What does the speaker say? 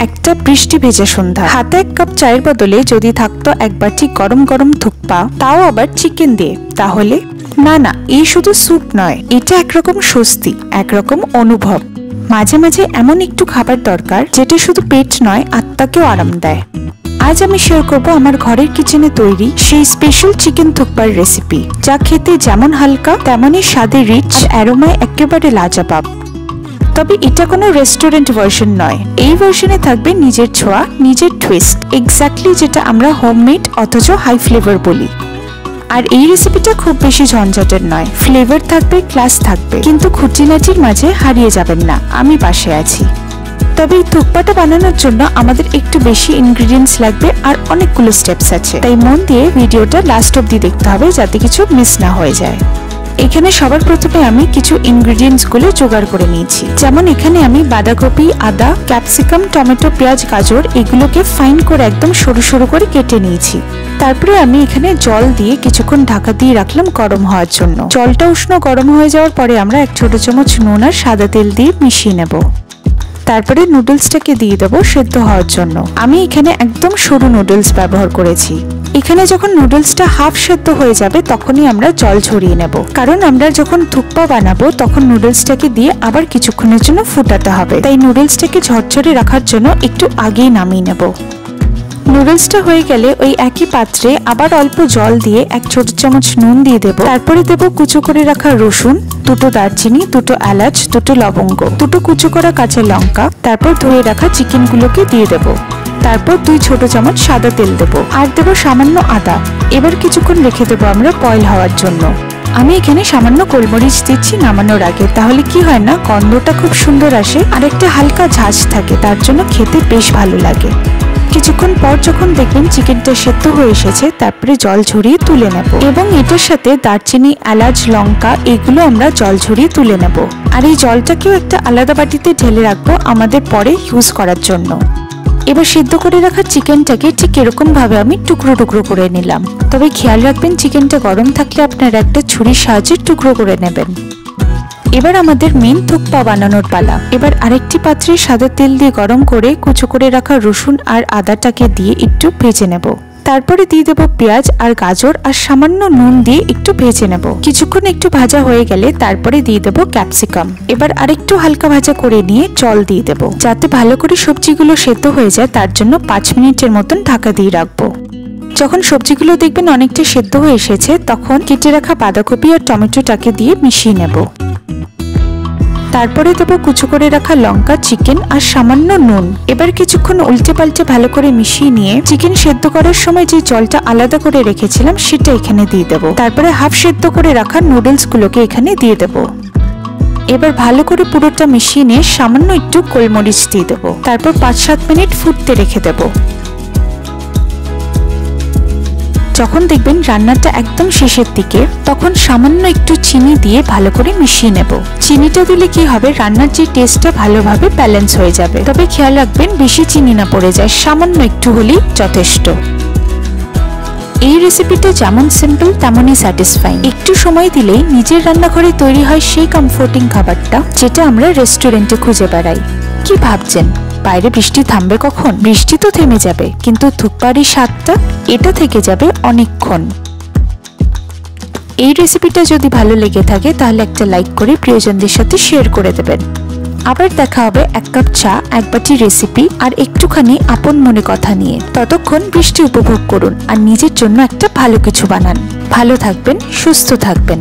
একটা বৃষ্টি ভেজা সন্ধ্যা, হাতে এক কাপ চায়ের বদলে যদি থাকতো এক বাটি গরম গরম থুকপা, তাও আবার চিকেন দিয়ে, তাহলে না, এই শুধু স্যুপ নয়, এটা একরকম স্বস্তি, একরকম অনুভব। মাঝে মাঝে এমন একটু খাবার দরকার যেটা শুধু পেট নয়, আত্মাকেও আরাম দেয়। আজ আমি শেয়ার করব আমার ঘরের কিচেনে তৈরি সেই স্পেশাল চিকেন থুকপার রেসিপি, যা খেতে যেমন হালকা তেমনই স্বাদে রিচ আর অ্যারোমায় একেবারে লাজবাব। তবে এটা কোনো রেস্টুরেন্ট ভার্সন নয়, এই ভার্সনে থাকবে নিজের ছোঁয়া, নিজের টুইস্ট, এক্স্যাক্টলি যেটা আমরা হোমমেড অথচ হাই ফ্লেভার বলি। আর এই রেসিপিটা খুব বেশি ঝঞ্ঝাটের নয়, ফ্লেভার থাকবে, ক্লাস থাকবে, কিন্তু খুঁটিনাটির মাঝে হারিয়ে যাবেন না, আমি পাশে আছি। তবে এই থুকপাটা বানানোর জন্য আমাদের একটু বেশি ইনগ্রেডিয়েন্টস লাগবে আর অনেকগুলো স্টেপস আছে, তাই মন দিয়ে ভিডিওটা লাস্ট অবধি দেখতে হবে যাতে কিছু মিস না হয়ে যায়। এখানে সবার প্রথমে আমি কিছু ইনগ্রেডিয়েন্টস গুলো জোগাড় করে নিয়েছি। যেমন এখানে আমি বাঁধাকপি, আদা, ক্যাপসিকাম, টমেটো, পেঁয়াজ, গাজর এগুলোকে ফাইন করে একদম সরু সরু করে কেটে নিয়েছি। তারপরে আমি এখানে জল দিয়ে কিছুক্ষণ ঢাকা দিয়ে রাখলাম গরম হওয়ার জন্য। জলটা উষ্ণ গরম হয়ে যাওয়ার পরে আমরা 1 ছোট চামচ নুন আর সাদা তেল দিয়ে মিশিয়ে নেব। তারপরে নুডলসটাকে দিয়ে দেবো সেদ্ধ হওয়ার জন্য। আমি এখানে একদম সরু নুডলস ব্যবহার করেছি। এখানে যখন নুডলসটা হাফ সেদ্ধ হয়ে যাবে তখনই আমরা জল ঝরিয়ে নেব, কারণ আমরা যখন থুকপা বানাবো তখন নুডলসটাকে দিয়ে আবার কিছুক্ষণের জন্য ফুটাতে হবে, তাই নুডলসটাকে ঝরঝরে রাখার জন্য একটু আগেই নামিয়ে নেব। নুডলসটা হয়ে গেলে ওই একই পাত্রে আবার অল্প জল দিয়ে 1 ছোট চামচ নুন দিয়ে দেব। তারপরে দেব কুচো করে রাখা রসুন, 2টো দারচিনি, 2টো এলাচ, 2টো লবঙ্গ, 2টো কুচো করা কাঁচা লঙ্কা, তারপর ধুয়ে রাখা চিকেনগুলোকে দিয়ে দেব। তারপর 2 ছোট চামচ সাদা তেল দেব আর দেব সামান্য আদা। এবার কিছুক্ষণ রেখে দেবো আমরা বয়েল হওয়ার জন্য। আমি এখানে সামান্য গোলমরিচ দিচ্ছি নামানোর আগে, তাহলে কি হয় না, গন্ধটা খুব সুন্দর আসে আর একটা হালকা ঝাঁঝ থাকে, তার জন্য খেতে বেশ ভালো লাগে। কিছুক্ষণ পর যখন দেখবেন চিকেনটা সেদ্ধ হয়ে এসেছে, তারপরে জল ঝরিয়ে তুলে নেব এবং এটার সাথে দারচিনি, এলাচ, লঙ্কা এগুলো আমরা জল ঝরিয়ে তুলে নেব। আর এই জলটাকেও একটা আলাদা বাটিতে ঢেলে রাখবো আমাদের পরে ইউজ করার জন্য। এবার সিদ্ধ করে রাখা চিকেনটাকে ঠিক এরকম ভাবে আমি টুকরো টুকরো করে নিলাম। তবে খেয়াল রাখবেন চিকেনটা গরম থাকলে আপনারা একটা ছুরির সাহায্যে টুকরো করে নেবেন। এবার আমাদের মেন থুকপা বানানোর পালা। এবার আরেকটি পাত্রে সাদা তেল দিয়ে গরম করে কুচো করে রাখা রসুন আর আদাটাকে দিয়ে একটু ভেজে নেব। তারপরে দিয়ে দেব পেঁয়াজ আর গাজর আর সামান্য নুন দিয়ে একটু ভেজে নেব। কিছুক্ষণ একটু ভাজা হয়ে গেলে তারপরে দিয়ে দেব ক্যাপসিকাম। এবার আরেকটু হালকা ভাজা করে নিয়ে জল দিয়ে দেব, যাতে ভালো করে সবজিগুলো সেদ্ধ হয়ে যায়, তার জন্য 5 মিনিটের মতন ঢাকা দিয়ে রাখবো। যখন সবজিগুলো দেখবেন অনেকটা সেদ্ধ হয়ে এসেছে, তখন কেটে রাখা বাঁধাকপি আর টমেটোটাকে দিয়ে মিশিয়ে নেব। তারপরে দেবো কুচো করে রাখা লঙ্কা, চিকেন আর সামান্য নুন। এবার কিছুক্ষণ উল্টে পাল্টে ভালো করে মিশিয়ে নিয়ে চিকেন সেদ্ধ করার সময় যে জলটা আলাদা করে রেখেছিলাম সেটা এখানে দিয়ে দেবো। তারপরে হাফ সেদ্ধ করে রাখা নুডলস গুলোকে এখানে দিয়ে দেবো। এবার ভালো করে পুরোটা মিশিয়ে নিয়ে সামান্য একটু গোলমরিচ দিয়ে দেবো। তারপর 5-7 মিনিট ফুটতে রেখে দেবো। যখন দেখবেন রান্নাটা একদম শেষের দিকে, তখন সামান্য একটু চিনি দিয়ে ভালো করে মিশিয়ে নেব। চিনিটা দিলে কি হবে, রান্নার যে টেস্টটা ভালোভাবে ব্যালেন্স হয়ে যাবে। তবে খেয়াল রাখবেন বেশি চিনি না পড়ে যায়, সামান্য একটু হলেই যথেষ্ট। এই রেসিপিটা যেমন সিম্পল তেমনই স্যাটিসফাইং। একটু সময় দিলেই নিজের রান্নাঘরে তৈরি হয় সেই কমফোর্টিং খাবারটা যেটা আমরা রেস্টুরেন্টে খুঁজে বেড়াই। কি ভাবছেন বাইরে বৃষ্টি থামবে কখন? বৃষ্টি তো থেমে যাবে, কিন্তু থুকপার স্বাদটা এটা থেকে যাবে অনেকক্ষণ। এই রেসিপিটা যদি ভালো লেগে থাকে তাহলে একটা লাইক করে প্রিয়জনদের সাথে শেয়ার করে দেবেন। আবার দেখা হবে 1 কাপ চা, 1 বাটি রেসিপি আর একটুখানি আপন মনে কথা নিয়ে। ততক্ষণ বৃষ্টি উপভোগ করুন আর নিজের জন্য একটা ভালো কিছু বানান। ভালো থাকবেন, সুস্থ থাকবেন।